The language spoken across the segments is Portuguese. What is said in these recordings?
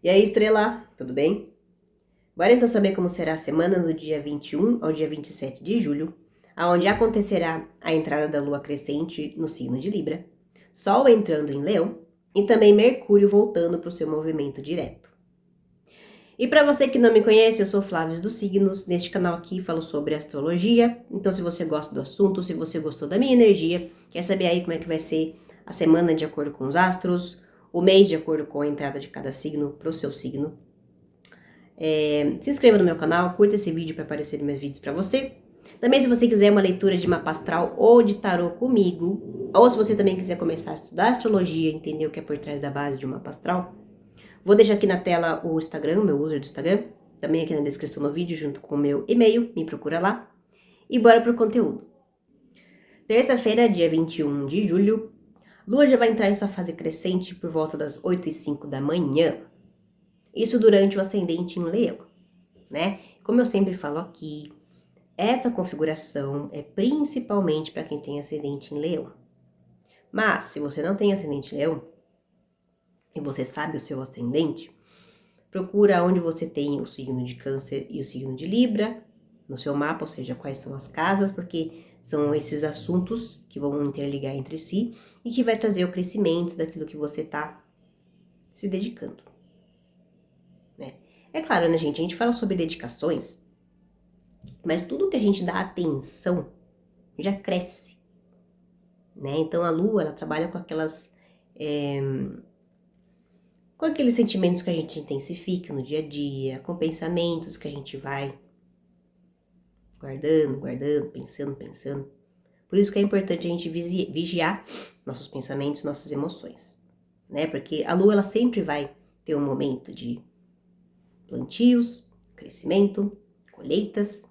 E aí, estrela, tudo bem? Bora então saber como será a semana do dia 21 ao dia 27 de julho, aonde acontecerá a entrada da lua crescente no signo de Libra, Sol entrando em Leão e também Mercúrio voltando para o seu movimento direto. E para você que não me conhece, eu sou Flávia dos Signos. Neste canal aqui falo sobre astrologia. Então, se você gosta do assunto, se você gostou da minha energia, quer saber aí como é que vai ser a semana de acordo com os astros, o mês de acordo com a entrada de cada signo para o seu signo, se inscreva no meu canal, curta esse vídeo para aparecer meus vídeos para você. Também, se você quiser uma leitura de mapa astral ou de tarô comigo, ou se você também quiser começar a estudar astrologia, entender o que é por trás da base de um mapa astral, vou deixar aqui na tela o Instagram, o meu user do Instagram, também aqui na descrição do vídeo, junto com o meu e-mail, me procura lá. E bora pro conteúdo. Terça-feira, dia 21 de julho, Lua já vai entrar em sua fase crescente por volta das 8h05 da manhã. Isso durante o ascendente em Leão, né? Como eu sempre falo aqui, essa configuração é principalmente para quem tem ascendente em Leão. Mas, se você não tem ascendente em Leão, e você sabe o seu ascendente, procura onde você tem o signo de Câncer e o signo de Libra no seu mapa, ou seja, quais são as casas, porque são esses assuntos que vão interligar entre si e que vai trazer o crescimento daquilo que você está se dedicando, né? É claro, né, gente? A gente fala sobre dedicações, mas tudo que a gente dá atenção já cresce, né? Então a Lua, ela trabalha com com aqueles sentimentos que a gente intensifica no dia a dia, com pensamentos que a gente vai guardando, pensando. Por isso que é importante a gente vigiar nossos pensamentos, nossas emoções, né? Porque a Lua, ela sempre vai ter um momento de plantios, crescimento, colheitas,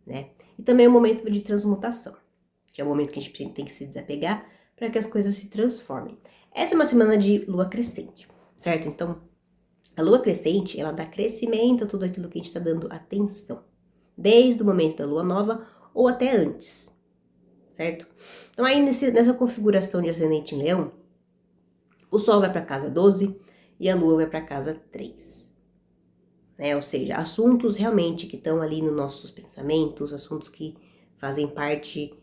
né? E também um momento de transmutação, que é o momento que a gente tem que se desapegar para que as coisas se transformem. Essa é uma semana de lua crescente, certo? Então, a lua crescente, ela dá crescimento a tudo aquilo que a gente está dando atenção, desde o momento da lua nova ou até antes, certo? Então, aí nessa configuração de ascendente em Leão, o Sol vai para casa 12 e a Lua vai para casa 3. Né? Ou seja, assuntos realmente que estão ali nos nossos pensamentos, assuntos que fazem parte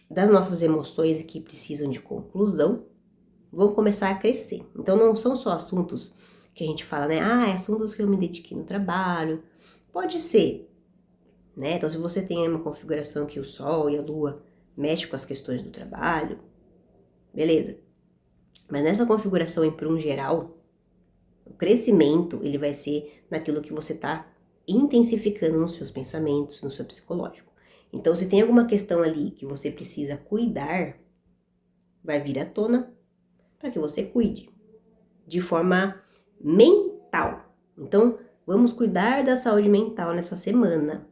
das nossas emoções e que precisam de conclusão, vão começar a crescer. Então não são só assuntos que a gente fala, né? Ah, é assuntos que eu me dediquei no trabalho. Pode ser, né? Então se você tem uma configuração que o Sol e a Lua mexem com as questões do trabalho, beleza. Mas nessa configuração em por um geral, o crescimento, ele vai ser naquilo que você está intensificando nos seus pensamentos, no seu psicológico. Então, se tem alguma questão ali que você precisa cuidar, vai vir à tona para que você cuide de forma mental. Então, vamos cuidar da saúde mental nessa semana,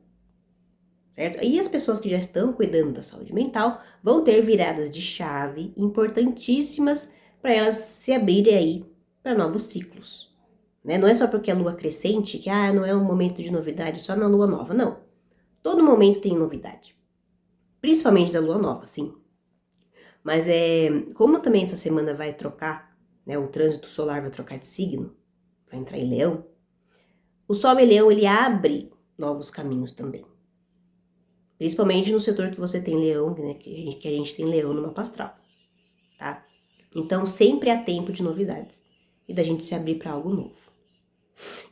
certo? E as pessoas que já estão cuidando da saúde mental vão ter viradas de chave importantíssimas para elas se abrirem aí para novos ciclos, né? Não é só porque a lua crescente que não é um momento de novidade só na lua nova, não. Todo momento tem novidade, principalmente da lua nova, sim. Mas como também essa semana vai trocar, né? O trânsito solar vai trocar de signo, vai entrar em Leão. O Sol em Leão, ele abre novos caminhos também. Principalmente no setor que você tem Leão, né? Que a gente tem Leão no mapa astral, tá? Então sempre há tempo de novidades e da gente se abrir para algo novo.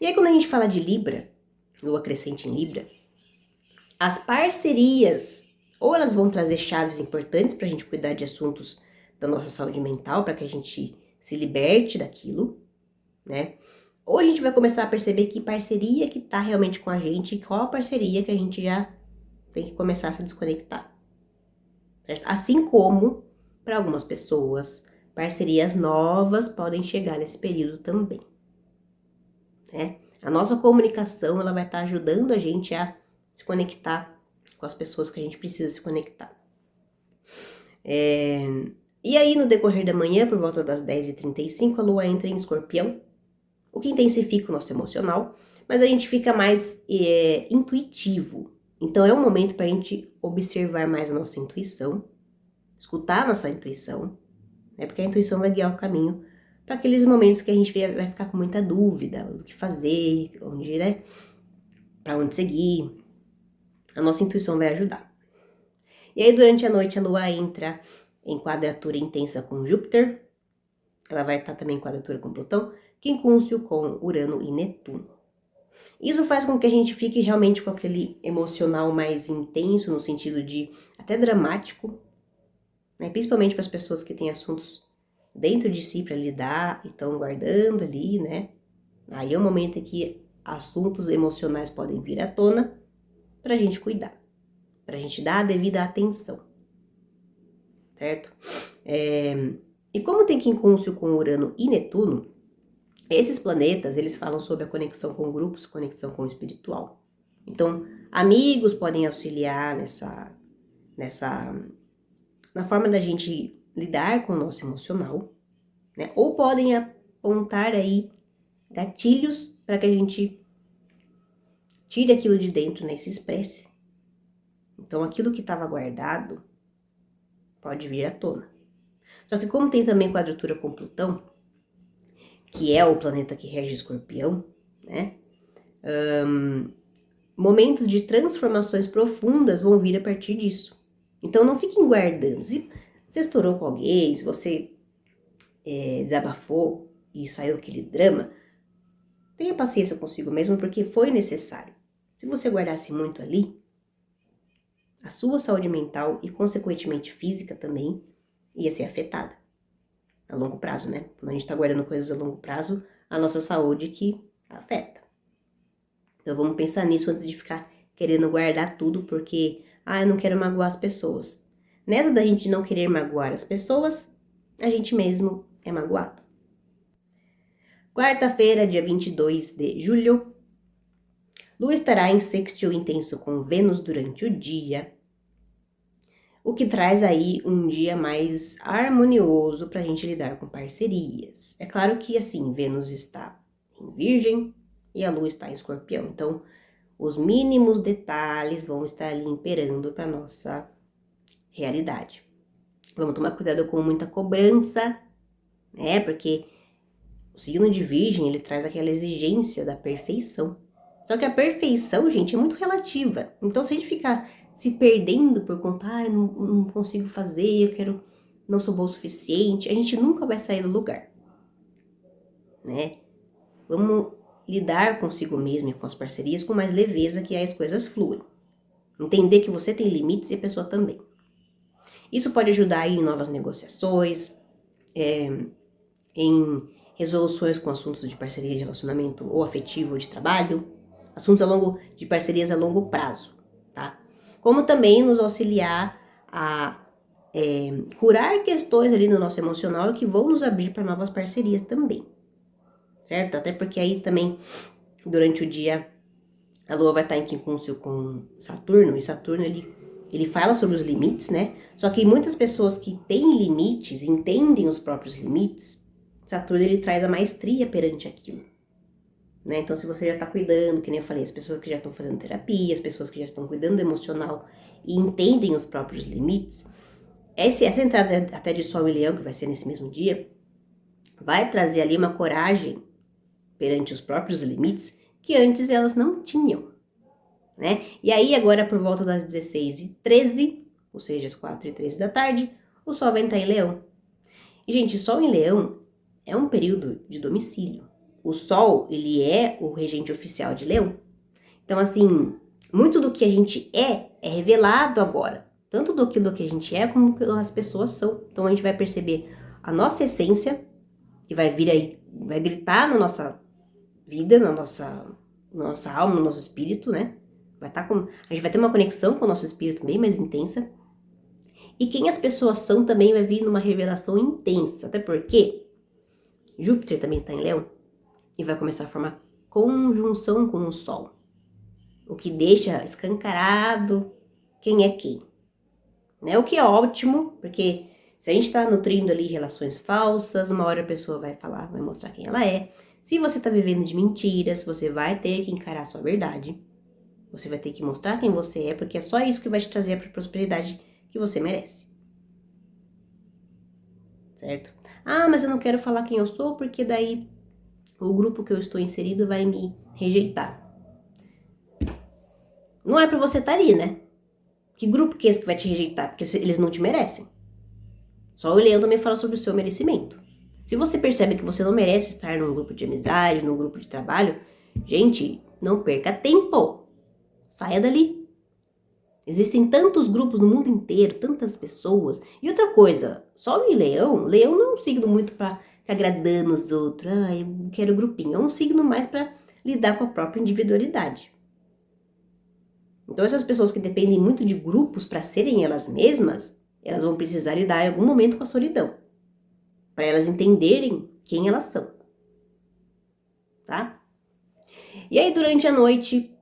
E aí quando a gente fala de Libra, lua crescente em Libra, as parcerias, ou elas vão trazer chaves importantes para a gente cuidar de assuntos da nossa saúde mental, para que a gente se liberte daquilo, né? Ou a gente vai começar a perceber que parceria que tá realmente com a gente, e qual a parceria que a gente já tem que começar a se desconectar, certo? Assim como, para algumas pessoas, parcerias novas podem chegar nesse período também, né? A nossa comunicação, ela vai estar ajudando a gente a se conectar com as pessoas que a gente precisa se conectar. E aí, no decorrer da manhã, por volta das 10h35, a Lua entra em Escorpião, o que intensifica o nosso emocional, mas a gente fica mais intuitivo. Então, é um momento para a gente observar mais a nossa intuição, escutar a nossa intuição, né? Porque a intuição vai guiar o caminho para aqueles momentos que a gente vai ficar com muita dúvida do que fazer, onde, né, para onde seguir. A nossa intuição vai ajudar. E aí, durante a noite, a Lua entra em quadratura intensa com Júpiter. Ela vai estar também em quadratura com Plutão, quincúncio com Urano e Netuno. Isso faz com que a gente fique realmente com aquele emocional mais intenso, no sentido de até dramático, né? Principalmente para as pessoas que têm assuntos dentro de si para lidar e estão guardando ali, né? Aí é o momento em que assuntos emocionais podem vir à tona para a gente cuidar, para a gente dar a devida atenção, certo? E como tem quincúncio com Urano e Netuno, esses planetas, eles falam sobre a conexão com grupos, conexão com o espiritual. Então, amigos podem auxiliar na forma da gente lidar com o nosso emocional, né? Ou podem apontar aí gatilhos para que a gente tire aquilo de dentro, né? E se expresse. Então, aquilo que estava guardado pode vir à tona. Só que como tem também quadratura com Plutão, que é o planeta que rege Escorpião, né? Momentos de transformações profundas vão vir a partir disso. Então não fiquem guardando. Se você estourou com alguém, se você desabafou e saiu aquele drama, tenha paciência consigo mesmo, porque foi necessário. Se você guardasse muito ali, a sua saúde mental e consequentemente física também ia ser afetada. A longo prazo, né? Quando a gente tá guardando coisas a longo prazo, a nossa saúde que afeta. Então vamos pensar nisso antes de ficar querendo guardar tudo, porque, eu não quero magoar as pessoas. Nessa da gente não querer magoar as pessoas, a gente mesmo é magoado. Quarta-feira, dia 22 de julho, Lua estará em sextil intenso com Vênus durante o dia, o que traz aí um dia mais harmonioso para a gente lidar com parcerias. É claro que, assim, Vênus está em Virgem e a Lua está em Escorpião, então os mínimos detalhes vão estar ali imperando para nossa realidade. Vamos tomar cuidado com muita cobrança, né? Porque o signo de Virgem, ele traz aquela exigência da perfeição. Só que a perfeição, gente, é muito relativa. Então, se a gente ficar se perdendo por conta, não consigo fazer, não sou boa o suficiente, a gente nunca vai sair do lugar, né? Vamos lidar consigo mesmo e com as parcerias com mais leveza, que as coisas fluem. Entender que você tem limites e a pessoa também. Isso pode ajudar aí em novas negociações, em resoluções com assuntos de parceria de relacionamento ou afetivo ou de trabalho, assuntos de parcerias a longo prazo, tá? Como também nos auxiliar a curar questões ali no nosso emocional que vão nos abrir para novas parcerias também, certo? Até porque aí também, durante o dia, a Lua vai estar em quincúncio com Saturno, e Saturno ele fala sobre os limites, né? Só que muitas pessoas que têm limites, entendem os próprios limites, Saturno ele traz a maestria perante aquilo, né? Então, se você já está cuidando, que nem eu falei, as pessoas que já estão fazendo terapia, as pessoas que já estão cuidando do emocional e entendem os próprios limites, essa entrada até de Sol em Leão, que vai ser nesse mesmo dia, vai trazer ali uma coragem perante os próprios limites que antes elas não tinham, né? E aí, agora por volta das 16h13, ou seja, às 4h13 da tarde, o Sol vai entrar em Leão. E, gente, Sol em Leão é um período de domicílio. O Sol, ele é o regente oficial de Leão. Então, assim, muito do que a gente é revelado agora. Tanto do que a gente é, como que as pessoas são. Então, a gente vai perceber a nossa essência, que vai vir aí, vai gritar na nossa vida, na nossa alma, no nosso espírito, né? A gente vai ter uma conexão com o nosso espírito bem mais intensa. E quem as pessoas são também vai vir numa revelação intensa. Até porque Júpiter também está em Leão e vai começar a formar conjunção com o Sol. O que deixa escancarado quem é quem, né? O que é ótimo, porque se a gente está nutrindo ali relações falsas, uma hora a pessoa vai falar, vai mostrar quem ela é. Se você está vivendo de mentiras, você vai ter que encarar a sua verdade. Você vai ter que mostrar quem você é, porque é só isso que vai te trazer a prosperidade que você merece. Certo? Ah, mas eu não quero falar quem eu sou, porque daí o grupo que eu estou inserido vai me rejeitar. Não é pra você estar ali, né? Que grupo que é esse que vai te rejeitar? Porque eles não te merecem. Só o Leão também fala sobre o seu merecimento. Se você percebe que você não merece estar num grupo de amizade, num grupo de trabalho, gente, não perca tempo. Saia dali. Existem tantos grupos no mundo inteiro, tantas pessoas. E outra coisa, só em Leão não é um signo muito para ficar agradando os outros. Ah, eu quero grupinho. É um signo mais para lidar com a própria individualidade. Então essas pessoas que dependem muito de grupos para serem elas mesmas, elas vão precisar lidar em algum momento com a solidão. Para elas entenderem quem elas são. Tá? E aí durante a noite,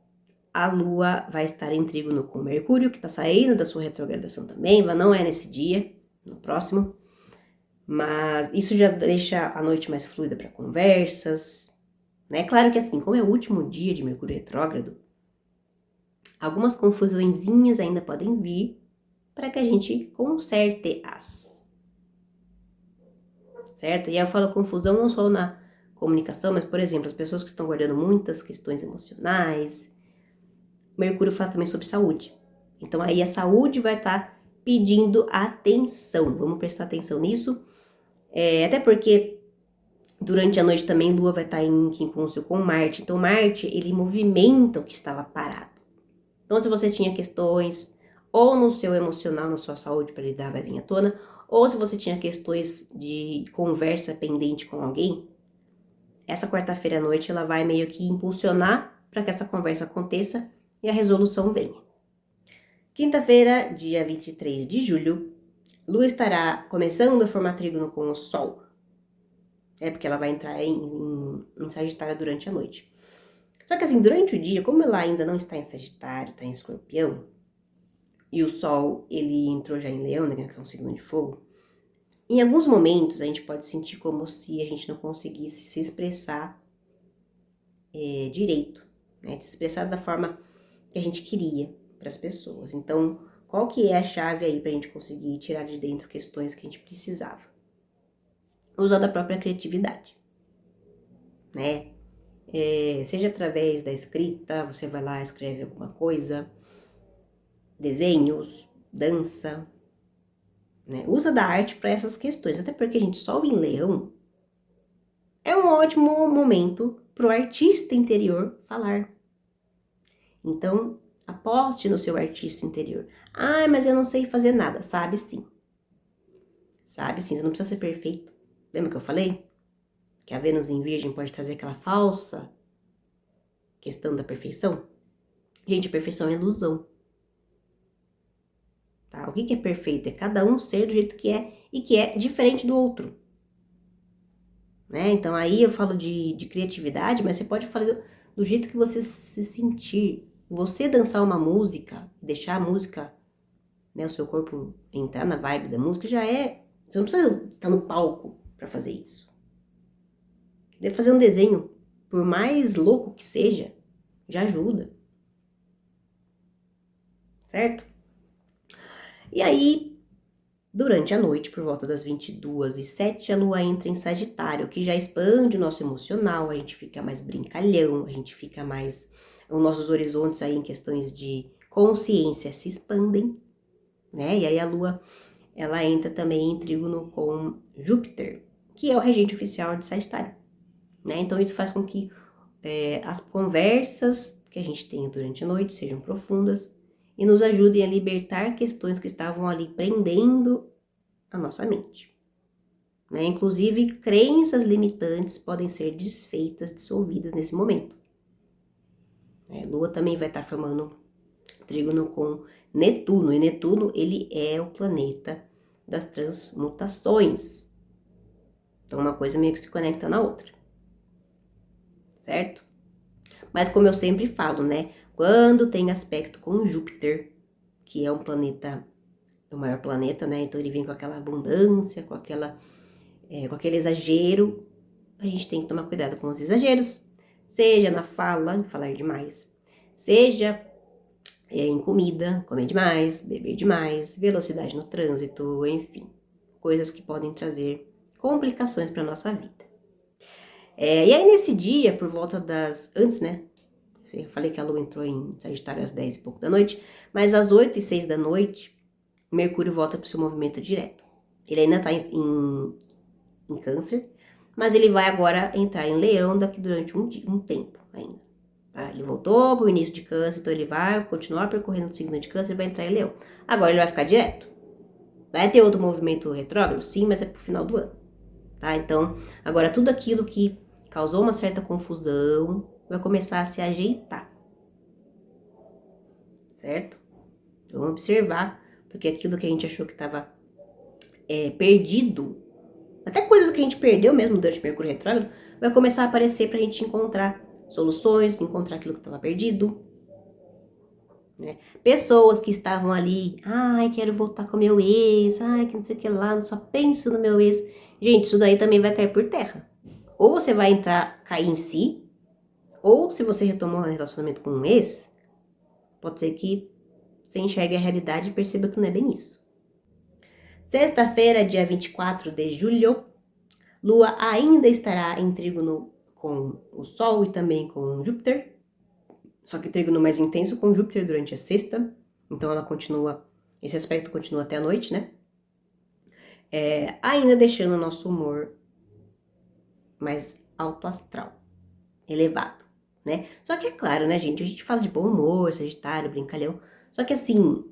a Lua vai estar em trígono com Mercúrio, que está saindo da sua retrogradação também, mas não é nesse dia, no próximo. Mas isso já deixa a noite mais fluida para conversas, né? Claro que assim, como é o último dia de Mercúrio retrógrado, algumas confusõezinhas ainda podem vir para que a gente conserte-as, certo? E aí eu falo confusão não só na comunicação, mas, por exemplo, as pessoas que estão guardando muitas questões emocionais. Mercúrio fala também sobre saúde. Então aí a saúde vai estar pedindo atenção. Vamos prestar atenção nisso. Até porque durante a noite também Lua vai estar em quincúncio com Marte. Então Marte, ele movimenta o que estava parado. Então se você tinha questões ou no seu emocional, na sua saúde para lidar, vai vir à tona. Ou se você tinha questões de conversa pendente com alguém, essa quarta-feira à noite ela vai meio que impulsionar para que essa conversa aconteça e a resolução venha. Quinta-feira, dia 23 de julho, Lua estará começando a formar trígono com o Sol. Porque ela vai entrar em Sagitário durante a noite. Só que assim, durante o dia, como ela ainda não está em Sagitário, está em Escorpião, e o Sol, ele entrou já em Leão, né, que é um signo de fogo, em alguns momentos a gente pode sentir como se a gente não conseguisse se expressar direito, né, se expressar da forma que a gente queria para as pessoas. Então, qual que é a chave aí para a gente conseguir tirar de dentro questões que a gente precisava? Usando a própria criatividade, né? Seja através da escrita, você vai lá, escreve alguma coisa, desenhos, dança, né? Usa da arte para essas questões, até porque a gente Sol em Leão é um ótimo momento para o artista interior falar. Então, aposte no seu artista interior. Ah, mas eu não sei fazer nada. Sabe sim. Sabe sim, você não precisa ser perfeito. Lembra que eu falei? Que a Vênus em Virgem pode trazer aquela falsa questão da perfeição? Gente, a perfeição é ilusão. Tá? O que é perfeito? É cada um ser do jeito que é e que é diferente do outro. Né? Então aí eu falo de criatividade, mas você pode fazer do jeito que você se sentir. Você dançar uma música, deixar a música, né, o seu corpo entrar na vibe da música, já é... Você não precisa estar no palco para fazer isso. Deve fazer um desenho, por mais louco que seja, já ajuda. Certo? E aí, durante a noite, por volta das 22h07, a Lua entra em Sagitário, que já expande o nosso emocional, a gente fica mais brincalhão, a gente fica mais... Os nossos horizontes aí em questões de consciência se expandem, né? E aí a Lua, ela entra também em trígono com Júpiter, que é o regente oficial de Sagitário, né? Então isso faz com que as conversas que a gente tenha durante a noite sejam profundas e nos ajudem a libertar questões que estavam ali prendendo a nossa mente, né? Inclusive, crenças limitantes podem ser desfeitas, dissolvidas nesse momento. Lua também vai estar formando trígono com Netuno, e Netuno, ele é o planeta das transmutações. Então, uma coisa meio que se conecta na outra, certo? Mas como eu sempre falo, né? Quando tem aspecto com Júpiter, que é um planeta, o maior planeta, né? Então ele vem com aquela abundância, com aquele exagero. A gente tem que tomar cuidado com os exageros, seja na fala, em falar demais, seja em comida, comer demais, beber demais, velocidade no trânsito, enfim, coisas que podem trazer complicações para nossa vida. E aí nesse dia, por volta das... Antes, né? Eu falei que a Lua entrou em Sagitário às 10 e pouco da noite, mas às 8 e 6 da noite, Mercúrio volta para o seu movimento direto. Ele ainda está em Câncer, mas ele vai agora entrar em Leão daqui durante um tempo ainda. Tá? Ele voltou para o início de Câncer, então ele vai continuar percorrendo o signo de Câncer e vai entrar em Leão. Agora ele vai ficar direto. Vai ter outro movimento retrógrado? Sim, mas é pro final do ano. Tá? Então, agora tudo aquilo que causou uma certa confusão vai começar a se ajeitar. Certo? Então, vamos observar, porque aquilo que a gente achou que estava perdido, até coisas que a gente perdeu mesmo durante o Mercúrio retrógrado, vai começar a aparecer pra gente encontrar soluções, encontrar aquilo que estava perdido. Né? Pessoas que estavam ali, ai, quero voltar com meu ex, ai, que não sei o que lá, só penso no meu ex. Gente, isso daí também vai cair por terra. Ou você vai cair em si, ou se você retomou um relacionamento com um ex, pode ser que você enxergue a realidade e perceba que não é bem isso. Sexta-feira, dia 24 de julho, Lua ainda estará em trígono com o Sol e também com Júpiter. Só que trígono mais intenso com Júpiter durante a sexta. Então ela continua, esse aspecto continua até a noite, né? Ainda deixando o nosso humor mais alto astral, elevado, né? Só que é claro, né, gente? A gente fala de bom humor, Sagitário, brincalhão. Só que assim,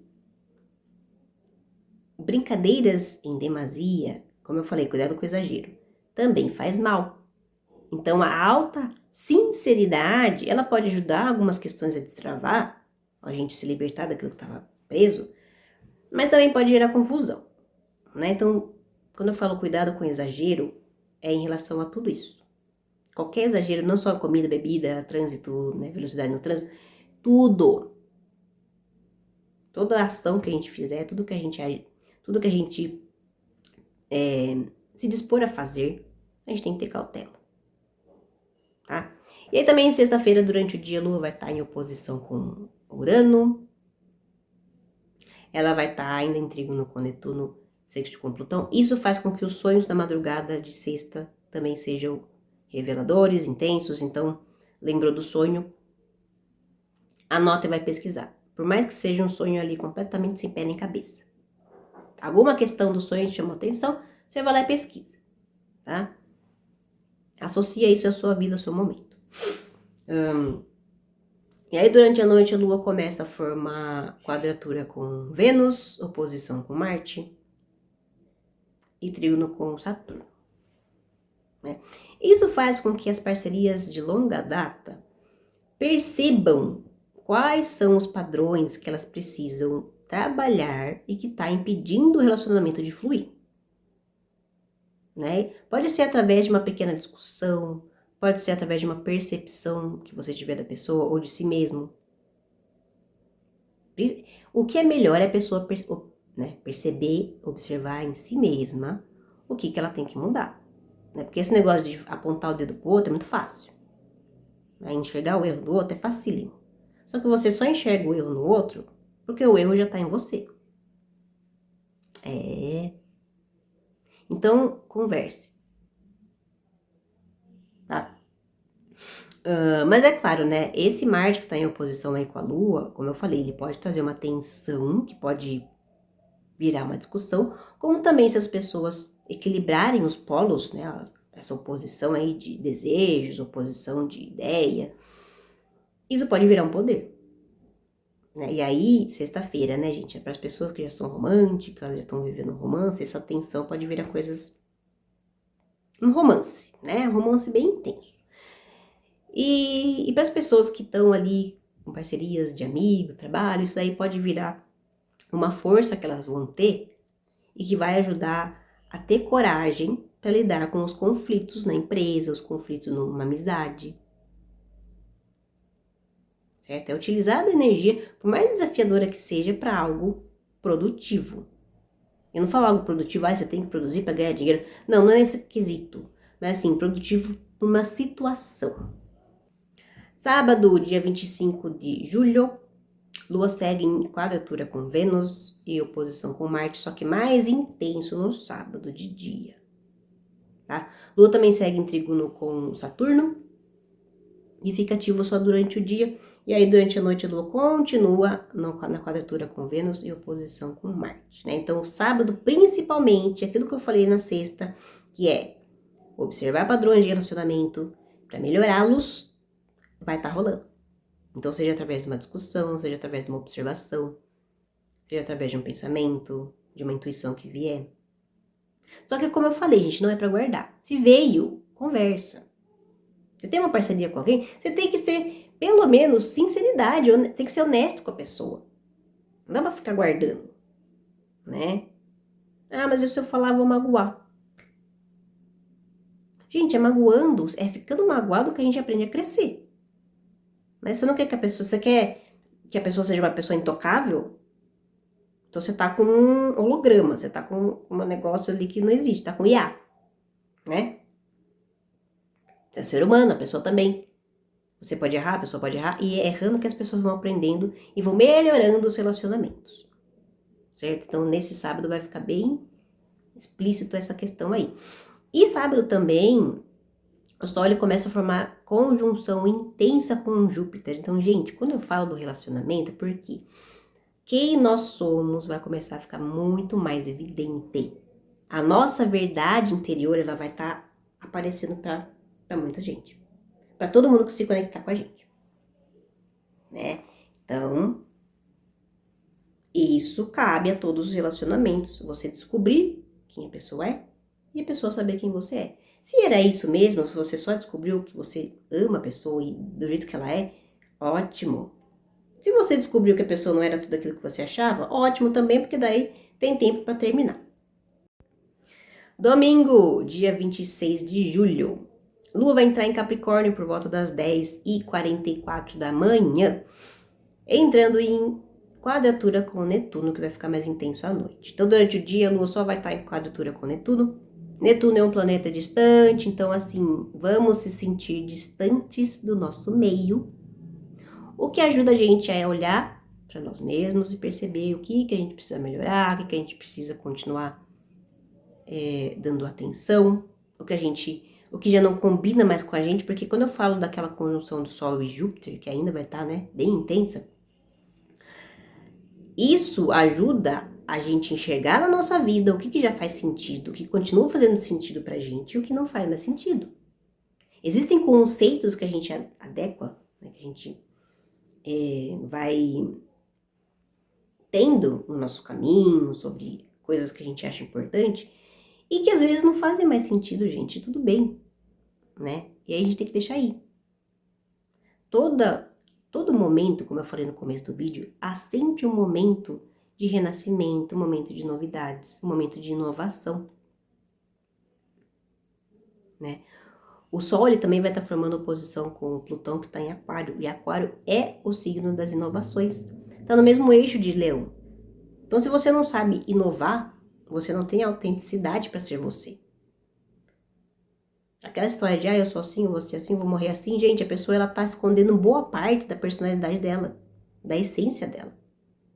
brincadeiras em demasia, como eu falei, cuidado com o exagero, também faz mal. Então a alta sinceridade, ela pode ajudar algumas questões a destravar, a gente se libertar daquilo que estava preso, mas também pode gerar confusão, né? Então, quando eu falo cuidado com exagero, é em relação a tudo isso. Qualquer exagero, não só comida, bebida, trânsito, né, velocidade no trânsito, tudo. Toda ação que a gente fizer, tudo que a gente se dispor a fazer, a gente tem que ter cautela, tá? E aí também, sexta-feira, durante o dia, a Lua vai estar em oposição com Urano. Ela vai estar ainda em trígono com Netuno, sexto com Plutão. Isso faz com que os sonhos da madrugada de sexta também sejam reveladores, intensos. Então, lembrou do sonho? Anota e vai pesquisar. Por mais que seja um sonho ali completamente sem pé nem cabeça. Alguma questão do sonho te chamou atenção, você vai lá e pesquisa, tá? Associa isso à sua vida, ao seu momento. E aí, durante a noite, a Lua começa a formar quadratura com Vênus, oposição com Marte e trígono com Saturno. Né? Isso faz com que as parcerias de longa data percebam quais são os padrões que elas precisam trabalhar e que está impedindo o relacionamento de fluir. Né? Pode ser através de uma pequena discussão, pode ser através de uma percepção que você tiver da pessoa ou de si mesmo. O que é melhor é a pessoa perceber, observar em si mesma o que ela tem que mudar. Né? Porque esse negócio de apontar o dedo pro outro é muito fácil. Né? Enxergar o erro do outro é facílimo. Só que você só enxerga o erro no outro porque o erro já está em você. Então, converse. Tá? Mas é claro, né? Esse Marte que está em oposição aí com a Lua, como eu falei, ele pode trazer uma tensão que pode virar uma discussão, como também se as pessoas equilibrarem os polos, né? Essa oposição aí de desejos, oposição de ideia, isso pode virar um poder. Né? E aí, sexta-feira, né, gente? É para as pessoas que já são românticas, já estão vivendo um romance, essa tensão pode virar coisas... um romance, né? Um romance bem intenso. E para as pessoas que estão ali com parcerias de amigos, trabalho, isso aí pode virar uma força que elas vão ter e que vai ajudar a ter coragem para lidar com os conflitos na empresa, os conflitos numa amizade. Certo? É utilizar a energia, por mais desafiadora que seja, para algo produtivo. Eu não falo algo produtivo, você tem que produzir para ganhar dinheiro. Não, não é nesse quesito. Mas assim, produtivo para uma situação. Sábado, dia 25 de julho, Lua segue em quadratura com Vênus e oposição com Marte, só que mais intenso no sábado de dia. tá? Lua também segue em trígono com Saturno e fica ativo só durante o dia. E aí, durante a noite, a Lua continua na quadratura com Vênus e oposição com Marte, né? Então, o sábado, principalmente, aquilo que eu falei na sexta, que é observar padrões de relacionamento para melhorá-los, vai estar rolando. Então, seja através de uma discussão, seja através de uma observação, seja através de um pensamento, de uma intuição que vier. Só que, como eu falei, gente, não é para guardar. Se veio, conversa. Você tem uma parceria com alguém, você tem que ser, pelo menos, sinceridade, tem que ser honesto com a pessoa. Não dá pra ficar guardando, né? Ah, mas se eu falar, eu vou magoar. Gente, é magoando, é ficando magoado que a gente aprende a crescer. Mas você não quer que a pessoa, você quer que a pessoa seja uma pessoa intocável? Então você tá com um holograma, você tá com um negócio ali que não existe, tá com IA, né? Você é ser humano, a pessoa também. Você pode errar, a pessoa pode errar, e é errando que as pessoas vão aprendendo e vão melhorando os relacionamentos, certo? Então, nesse sábado vai ficar bem explícito essa questão aí. E sábado também, o Sol ele começa a formar conjunção intensa com Júpiter. Então, gente, quando eu falo do relacionamento, é porque quem nós somos vai começar a ficar muito mais evidente. A nossa verdade interior, ela vai estar aparecendo para muita gente. Para todo mundo que se conectar com a gente, né? Então, isso cabe a todos os relacionamentos. Você descobrir quem a pessoa é e a pessoa saber quem você é. Se era isso mesmo, se você só descobriu que você ama a pessoa e do jeito que ela é, ótimo. Se você descobriu que a pessoa não era tudo aquilo que você achava, ótimo também, porque daí tem tempo para terminar. Domingo, dia 26 de julho. Lua vai entrar em Capricórnio por volta das 10h44 da manhã, entrando em quadratura com Netuno, que vai ficar mais intenso à noite. Então, durante o dia, a Lua só vai estar em quadratura com Netuno. Netuno é um planeta distante, então, assim, vamos se sentir distantes do nosso meio, o que ajuda a gente a olhar para nós mesmos e perceber o que a gente precisa melhorar, o que a gente precisa continuar dando atenção, o que já não combina mais com a gente, porque quando eu falo daquela conjunção do Sol e Júpiter, que ainda vai estar, né, bem intensa, isso ajuda a gente enxergar na nossa vida o que já faz sentido, o que continua fazendo sentido pra gente e o que não faz mais sentido. Existem conceitos que a gente adequa, né, que a gente vai tendo no nosso caminho, sobre coisas que a gente acha importante, e que às vezes não fazem mais sentido, gente, tudo bem, né? E aí a gente tem que deixar aí. Todo momento, como eu falei no começo do vídeo, há sempre um momento de renascimento, um momento de novidades, um momento de inovação, né? O Sol ele também vai estar formando oposição com o Plutão, que está em Aquário, e Aquário é o signo das inovações. Está no mesmo eixo de Leão. Então, se você não sabe inovar, você não tem autenticidade para ser você. Aquela história de, eu sou assim, eu vou ser assim, eu vou morrer assim, gente, a pessoa ela tá escondendo boa parte da personalidade dela, da essência dela.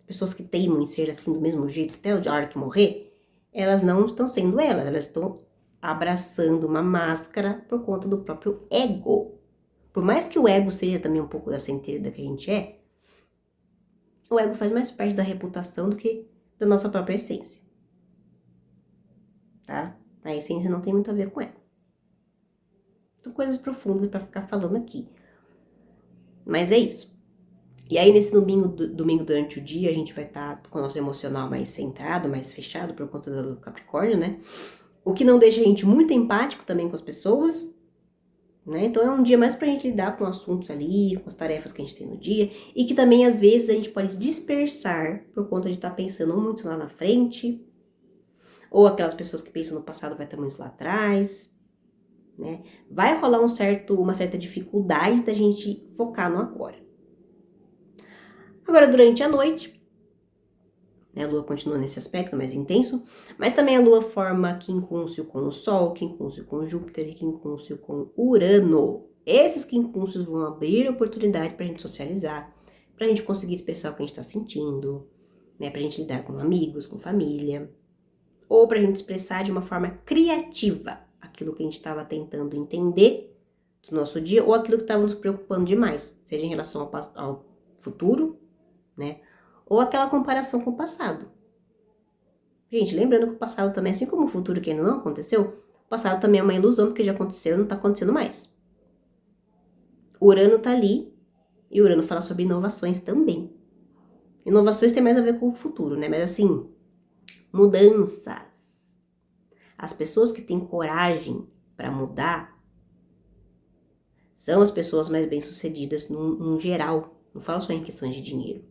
Pessoas que teimam em ser assim do mesmo jeito até a hora que morrer, elas não estão sendo elas estão abraçando uma máscara por conta do próprio ego. Por mais que o ego seja também um pouco dessa inteira que a gente é, o ego faz mais parte da reputação do que da nossa própria essência. Tá? A essência não tem muito a ver com ego. São coisas profundas para ficar falando aqui. Mas é isso. E aí, nesse domingo durante o dia, a gente vai estar com o nosso emocional mais centrado, mais fechado por conta do Capricórnio, né? O que não deixa a gente muito empático também com as pessoas, né? Então é um dia mais pra gente lidar com assuntos ali, com as tarefas que a gente tem no dia. E que também, às vezes, a gente pode dispersar por conta de estar pensando muito lá na frente. Ou aquelas pessoas que pensam no passado vai estar muito lá atrás, né? Vai rolar uma certa dificuldade da gente focar no agora. Agora, durante a noite, né, a Lua continua nesse aspecto mais intenso, mas também a Lua forma quincúncio com o Sol, quincúncio com Júpiter e quincúncio com Urano. Esses quincúncios vão abrir oportunidade para a gente socializar, para a gente conseguir expressar o que a gente está sentindo, né, para a gente lidar com amigos, com família, ou para a gente expressar de uma forma criativa aquilo que a gente estava tentando entender do nosso dia ou aquilo que estava nos preocupando demais, seja em relação ao futuro, né? Ou aquela comparação com o passado. Gente, lembrando que o passado também, assim como o futuro que ainda não aconteceu, o passado também é uma ilusão, porque já aconteceu e não está acontecendo mais. Urano tá ali, e Urano fala sobre inovações também. Inovações tem mais a ver com o futuro, né? Mas assim, mudanças. As pessoas que têm coragem para mudar são as pessoas mais bem-sucedidas no geral. Não falo só em questões de dinheiro,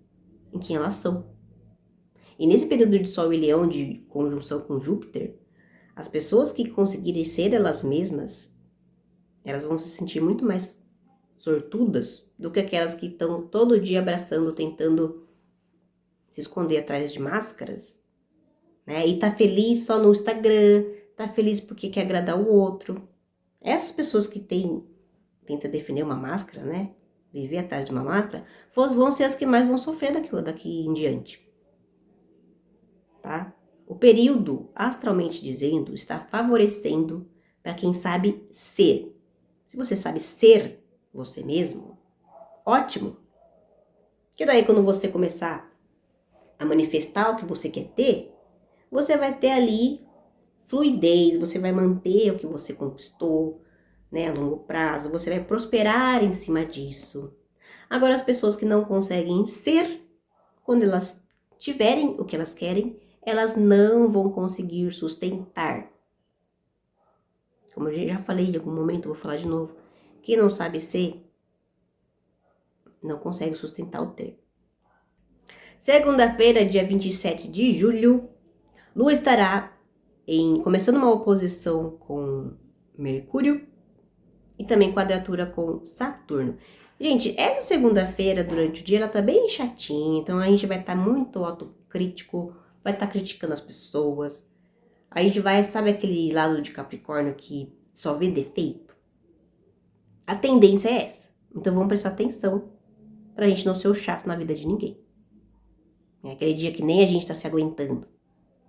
em quem elas são. E nesse período de Sol e Leão, de conjunção com Júpiter, as pessoas que conseguirem ser elas mesmas, elas vão se sentir muito mais sortudas do que aquelas que estão todo dia abraçando, tentando se esconder atrás de máscaras, né? E tá feliz só no Instagram, tá feliz porque quer agradar o outro. Essas pessoas que tenta definir uma máscara, né? Viver atrás de uma máscara, vão ser as que mais vão sofrer daqui em diante. Tá? O período, astralmente dizendo, está favorecendo para quem sabe ser. Se você sabe ser você mesmo, ótimo. Porque daí quando você começar a manifestar o que você quer ter, você vai ter ali fluidez, você vai manter o que você conquistou, né, a longo prazo, você vai prosperar em cima disso. Agora, as pessoas que não conseguem ser, quando elas tiverem o que elas querem, elas não vão conseguir sustentar. Como eu já falei em algum momento, eu vou falar de novo. Quem não sabe ser, não consegue sustentar o ter. Segunda-feira, dia 27 de julho, Lua estará começando uma oposição com Mercúrio e também quadratura com Saturno. Gente, essa segunda-feira, durante o dia, ela tá bem chatinha, então a gente vai estar muito autocrítico, vai estar criticando as pessoas. A gente vai, sabe aquele lado de Capricórnio que só vê defeito? A tendência é essa. Então vamos prestar atenção pra gente não ser o chato na vida de ninguém. É aquele dia que nem a gente tá se aguentando.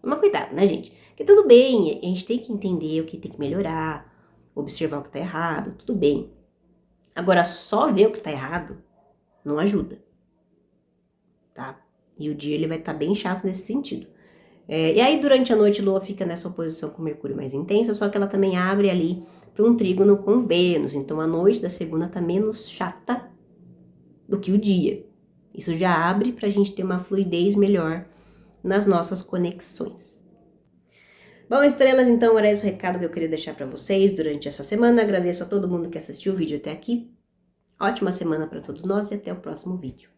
Toma cuidado, né, gente? Porque tudo bem, a gente tem que entender o que tem que melhorar, observar o que tá errado, tudo bem. Agora, só ver o que tá errado não ajuda, tá? E o dia ele vai estar bem chato nesse sentido. E aí, durante a noite, Lua fica nessa oposição com Mercúrio mais intensa, só que ela também abre ali para um trígono com Vênus. Então, a noite da segunda tá menos chata do que o dia. Isso já abre pra gente ter uma fluidez melhor nas nossas conexões. Bom, estrelas, então era esse o recado que eu queria deixar para vocês durante essa semana. Agradeço a todo mundo que assistiu o vídeo até aqui. Ótima semana para todos nós e até o próximo vídeo.